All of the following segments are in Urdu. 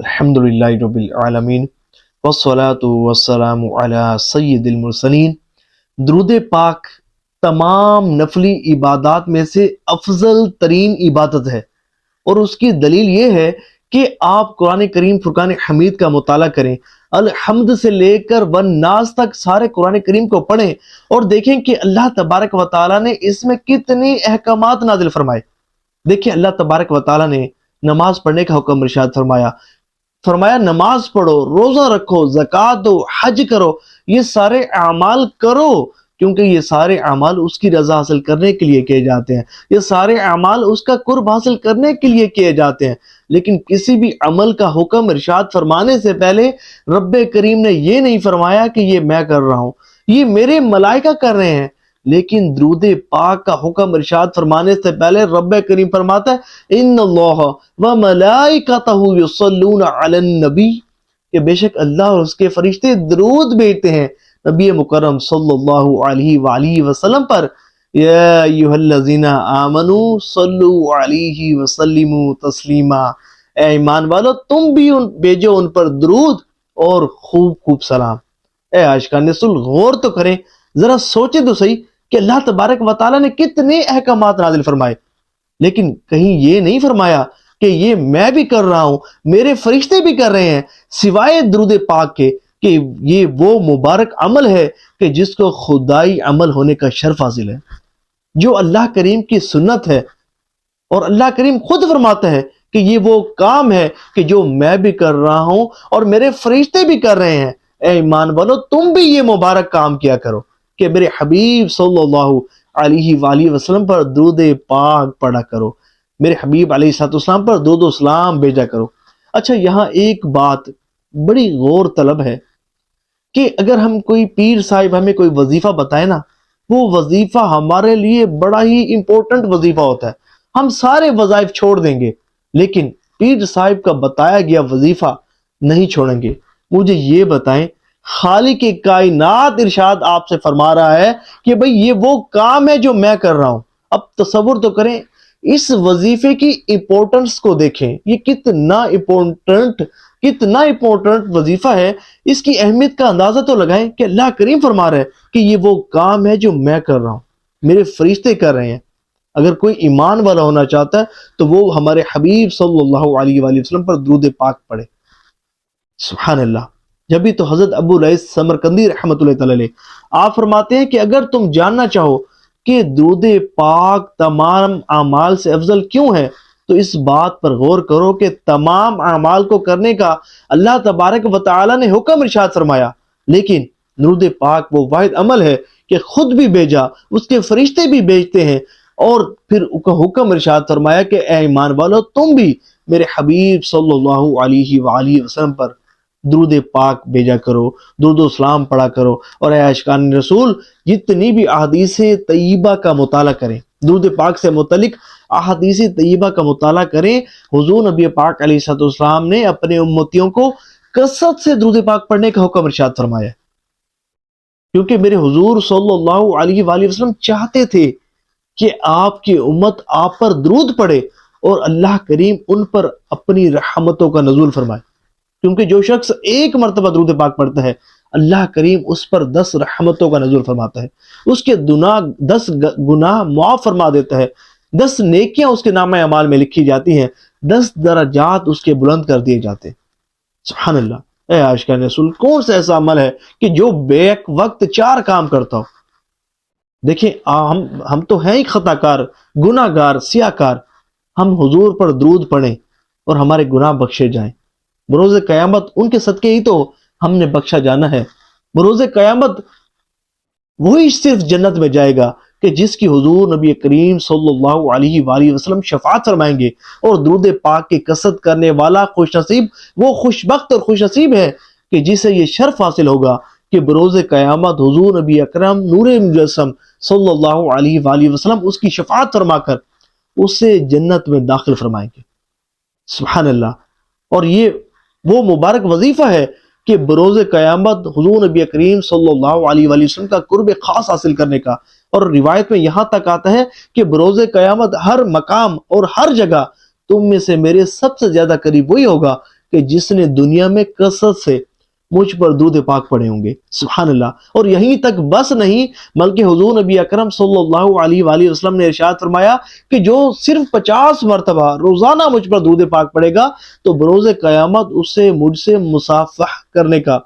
الحمدللہ رب العالمین والصلاة والسلام علی سید المرسلین۔ درود پاک تمام نفلی عبادات میں سے افضل ترین عبادت ہے، اور اس کی دلیل یہ ہے کہ آپ قرآن کریم فرقان حمید کا مطالعہ کریں، الحمد سے لے کر والناس تک سارے قرآن کریم کو پڑھیں اور دیکھیں کہ اللہ تبارک و تعالیٰ نے اس میں کتنے احکامات نازل فرمائے۔ دیکھیں اللہ تبارک و تعالیٰ نے نماز پڑھنے کا حکم ارشاد فرمایا نماز پڑھو، روزہ رکھو، زکوٰۃ دو، حج کرو، یہ سارے اعمال کرو، کیونکہ یہ سارے اعمال اس کی رضا حاصل کرنے کے لیے کیے جاتے ہیں، یہ سارے اعمال اس کا قرب حاصل کرنے کے لیے کیے جاتے ہیں۔ لیکن کسی بھی عمل کا حکم ارشاد فرمانے سے پہلے رب کریم نے یہ نہیں فرمایا کہ یہ میں کر رہا ہوں، یہ میرے ملائکہ کر رہے ہیں۔ لیکن درود پاک کا حکم ارشاد فرمانے سے پہلے رب کریم فرماتا ہے ان اللہ وملائکتہ یصلون علی النبی، کہ بے شک اللہ اور اس کے فرشتے درود بھیجتے ہیں نبی مکرم صلی اللہ علیہ وآلہ وسلم پر۔ یا ایھا الذین آمنوا صلوا علیہ وسلموا تسلیما، اے ایمان والو تم بھی بھیجو ان پر درود اور خوب خوب سلام۔ اے عاشقان رسول غور تو کریں، ذرا سوچیں تو صحیح کہ اللہ تبارک و تعالیٰ نے کتنے احکامات نازل فرمائے، لیکن کہیں یہ نہیں فرمایا کہ یہ میں بھی کر رہا ہوں، میرے فرشتے بھی کر رہے ہیں، سوائے درود پاک کے کہ یہ وہ مبارک عمل ہے کہ جس کو خدائی عمل ہونے کا شرف حاصل ہے، جو اللہ کریم کی سنت ہے، اور اللہ کریم خود فرماتا ہے کہ یہ وہ کام ہے کہ جو میں بھی کر رہا ہوں اور میرے فرشتے بھی کر رہے ہیں۔ اے ایمان والو تم بھی یہ مبارک کام کیا کرو کہ میرے حبیب صلی اللہ علیہ وآلہ وسلم پر درود پاک پڑھا کرو، میرے حبیب علیہ السلام پر درود و سلام بھیجا کرو۔ اچھا یہاں ایک بات بڑی غور طلب ہے کہ اگر ہم کوئی پیر صاحب ہمیں کوئی وظیفہ بتائے نا، وہ وظیفہ ہمارے لیے بڑا ہی امپورٹنٹ وظیفہ ہوتا ہے، ہم سارے وظائف چھوڑ دیں گے لیکن پیر صاحب کا بتایا گیا وظیفہ نہیں چھوڑیں گے۔ مجھے یہ بتائیں، خالق کائنات ارشاد آپ سے فرما رہا ہے کہ بھئی یہ وہ کام ہے جو میں کر رہا ہوں۔ اب تصور تو کریں، اس وظیفے کی امپورٹنس کو دیکھیں، یہ کتنا امپورٹنٹ وظیفہ ہے، اس کی اہمیت کا اندازہ تو لگائیں کہ اللہ کریم فرما رہا ہے کہ یہ وہ کام ہے جو میں کر رہا ہوں، میرے فرشتے کر رہے ہیں۔ اگر کوئی ایمان والا ہونا چاہتا ہے تو وہ ہمارے حبیب صلی اللہ علیہ وآلہ وسلم پر درود پاک پڑھے۔ سبحان اللہ۔ جبھی تو حضرت ابو لیث سمرقندی رحمۃ اللہ تعالی علیہ آپ فرماتے ہیں کہ اگر تم جاننا چاہو کہ درود پاک تمام اعمال سے افضل کیوں ہے تو اس بات پر غور کرو کہ تمام اعمال کو کرنے کا اللہ تبارک و تعالی نے حکم ارشاد فرمایا، لیکن درود پاک وہ واحد عمل ہے کہ خود بھی بھیجا، اس کے فرشتے بھی بھیجتے ہیں، اور پھر حکم ارشاد فرمایا کہ اے ایمان والو تم بھی میرے حبیب صلی اللہ علیہ وآلہ وسلم پر درود پاک بھیجا کرو، درود و سلام پڑھا کرو۔ اور اے عاشقان رسول جتنی بھی احادیث طیبہ کا مطالعہ کریں، درود پاک سے متعلق احادیث طیبہ کا مطالعہ کریں، حضور نبی پاک علیہ السلام نے اپنے امتیوں کو کثرت سے درود پاک پڑھنے کا حکم ارشاد فرمایا، کیونکہ میرے حضور صلی اللہ علیہ وآلہ وسلم چاہتے تھے کہ آپ کی امت آپ پر درود پڑھے اور اللہ کریم ان پر اپنی رحمتوں کا نزول فرمائے، کیونکہ جو شخص ایک مرتبہ درود پاک پڑھتا ہے اللہ کریم اس پر 10 رحمتوں کا نزول فرماتا ہے، اس کے 10 گناہ معاف فرما دیتا ہے، 10 نیکیاں اس کے نامہ اعمال میں لکھی جاتی ہیں، 10 درجات اس کے بلند کر دیے جاتے ہیں۔ سبحان اللہ۔ اے عاشقان رسول کون سا ایسا عمل ہے کہ جو بیک وقت 4 کام کرتا ہو؟ دیکھیں ہم تو ہیں ہی خطا کار، گناہ گار، سیاہ کار، ہم حضور پر درود پڑھیں اور ہمارے گناہ بخشے جائیں، بروز قیامت ان کے صدقے ہی تو ہم نے بخشا جانا ہے۔ بروز قیامت وہی صرف جنت میں جائے گا کہ جس کی حضور نبی کریم صلی اللہ علیہ وآلہ وسلم شفاعت فرمائیں گے، اور درود پاک کی کثرت کرنے والا خوش نصیب وہ خوش بخت اور خوش نصیب ہے کہ جسے یہ شرف حاصل ہوگا کہ بروز قیامت حضور نبی اکرم نور مجسم صلی اللہ علیہ وآلہ وسلم اس کی شفاعت فرما کر اسے جنت میں داخل فرمائیں گے۔ سبحان اللہ۔ اور یہ وہ مبارک وظیفہ ہے کہ بروز قیامت حضور نبی کریم صلی اللہ علیہ وآلہ وسلم کا قرب خاص حاصل کرنے کا، اور روایت میں یہاں تک آتا ہے کہ بروز قیامت ہر مقام اور ہر جگہ تم میں سے میرے سب سے زیادہ قریب وہی ہوگا کہ جس نے دنیا میں کثرت سے مجھ پر درود پاک پڑھے ہوں گے. سبحان اللہ. اور یہیں تک بس نہیں بلکہ حضور نبی اکرم صلی اللہ علیہ وآلہ وسلم نے ارشاد فرمایا کہ جو صرف 50 مرتبہ روزانہ مجھ پر درود پاک پڑھے گا تو بروز قیامت اسے مجھ سے مصافحہ کرنے کا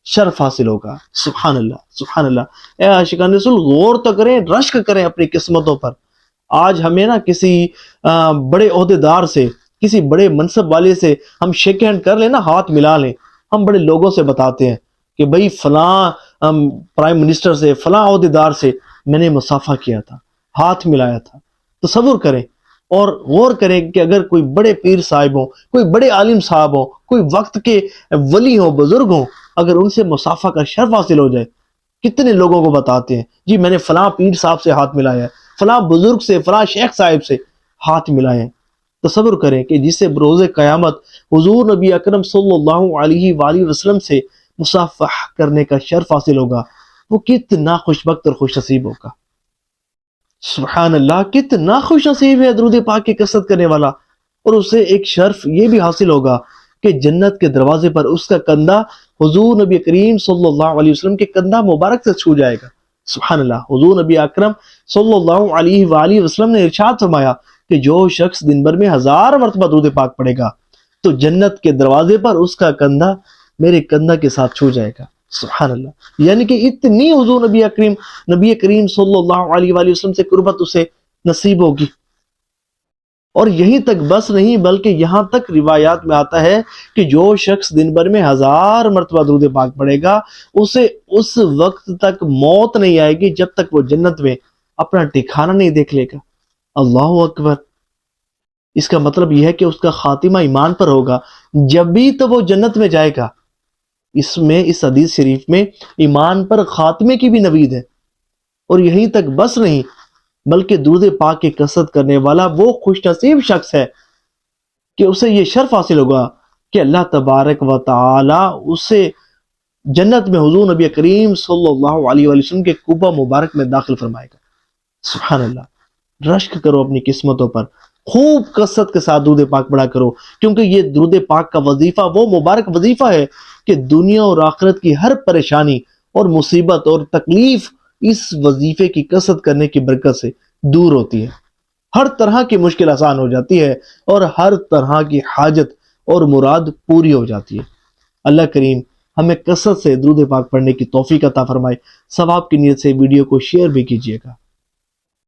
شرف حاصل ہوگا. سبحان اللہ سبحان اللہ. اے عاشقان رسول، غور تو کریں، رشک کریں اپنی قسمتوں پر. آج ہمیں نا کسی بڑے عہدے دار سے، کسی بڑے منصب والے سے ہم شیک ہینڈ کر لیں نا، ہاتھ ملا لیں، ہم بڑے لوگوں سے بتاتے ہیں کہ بھئی فلاں پرائم منسٹر سے، فلاں عہدے دار سے میں نے مصافحہ کیا تھا، ہاتھ ملایا تھا. تصور کریں اور غور کریں کہ اگر کوئی بڑے پیر صاحب ہوں، کوئی بڑے عالم صاحب ہوں، کوئی وقت کے ولی ہوں، بزرگ ہوں، اگر ان سے مصافحہ کا شرف حاصل ہو جائے، کتنے لوگوں کو بتاتے ہیں جی میں نے فلاں پیر صاحب سے ہاتھ ملایا ہے، فلاں بزرگ سے، فلاں شیخ صاحب سے ہاتھ ملائے ہیں. تصور کریں کہ جسے بروز قیامت حضور نبی اکرم صلی اللہ علیہ وآلہ وسلم سے مصافحہ کرنے کا شرف حاصل ہوگا، وہ کتنا خوش بخت اور خوش نصیب ہوگا. سبحان اللہ. کتنا خوش نصیب ہے درود پاک کی کثرت کرنے والا. اور اسے ایک شرف یہ بھی حاصل ہوگا کہ جنت کے دروازے پر اس کا کندھا حضور نبی کریم صلی اللہ علیہ وسلم کے کندھا مبارک سے چھو جائے گا. سبحان اللہ. حضور نبی اکرم صلی اللہ علیہ وآلہ وسلم نے ارشاد فرمایا کہ جو شخص دن بھر میں 1000 مرتبہ درود پاک پڑھے گا تو جنت کے دروازے پر اس کا کندھا میرے کندھا کے ساتھ چھو جائے گا. سبحان اللہ. یعنی کہ اتنی حضور نبی کریم صلی اللہ علیہ وآلہ وسلم سے قربت اسے نصیب ہوگی. اور یہیں تک بس نہیں بلکہ یہاں تک روایات میں آتا ہے کہ جو شخص دن بھر میں 1000 مرتبہ درود پاک پڑھے گا اسے اس وقت تک موت نہیں آئے گی جب تک وہ جنت میں اپنا ٹھکانہ نہیں دیکھ لے گا. اللہ اکبر. اس کا مطلب یہ ہے کہ اس کا خاتمہ ایمان پر ہوگا جب بھی تو وہ جنت میں جائے گا. اس حدیث شریف میں ایمان پر خاتمے کی بھی نوید ہے. اور یہیں تک بس نہیں بلکہ درود پاک کی کثرت کرنے والا وہ خوش نصیب شخص ہے کہ اسے یہ شرف حاصل ہوگا کہ اللہ تبارک و تعالی اسے جنت میں حضور نبی کریم صلی اللہ علیہ وآلہ وسلم کے قبہ مبارک میں داخل فرمائے گا. سبحان اللہ. رشک کرو اپنی قسمتوں پر، خوب کثرت کے ساتھ درود پاک پڑھا کرو، کیونکہ یہ درود پاک کا وظیفہ وہ مبارک وظیفہ ہے کہ دنیا اور آخرت کی ہر پریشانی اور مصیبت اور تکلیف اس وظیفے کی کثرت کرنے کی برکت سے دور ہوتی ہے. ہر طرح کی مشکل آسان ہو جاتی ہے اور ہر طرح کی حاجت اور مراد پوری ہو جاتی ہے. اللہ کریم ہمیں کثرت سے درود پاک پڑھنے کی توفیق عطا فرمائے. ثواب کی نیت سے ویڈیو کو شیئر بھی کیجیے گا.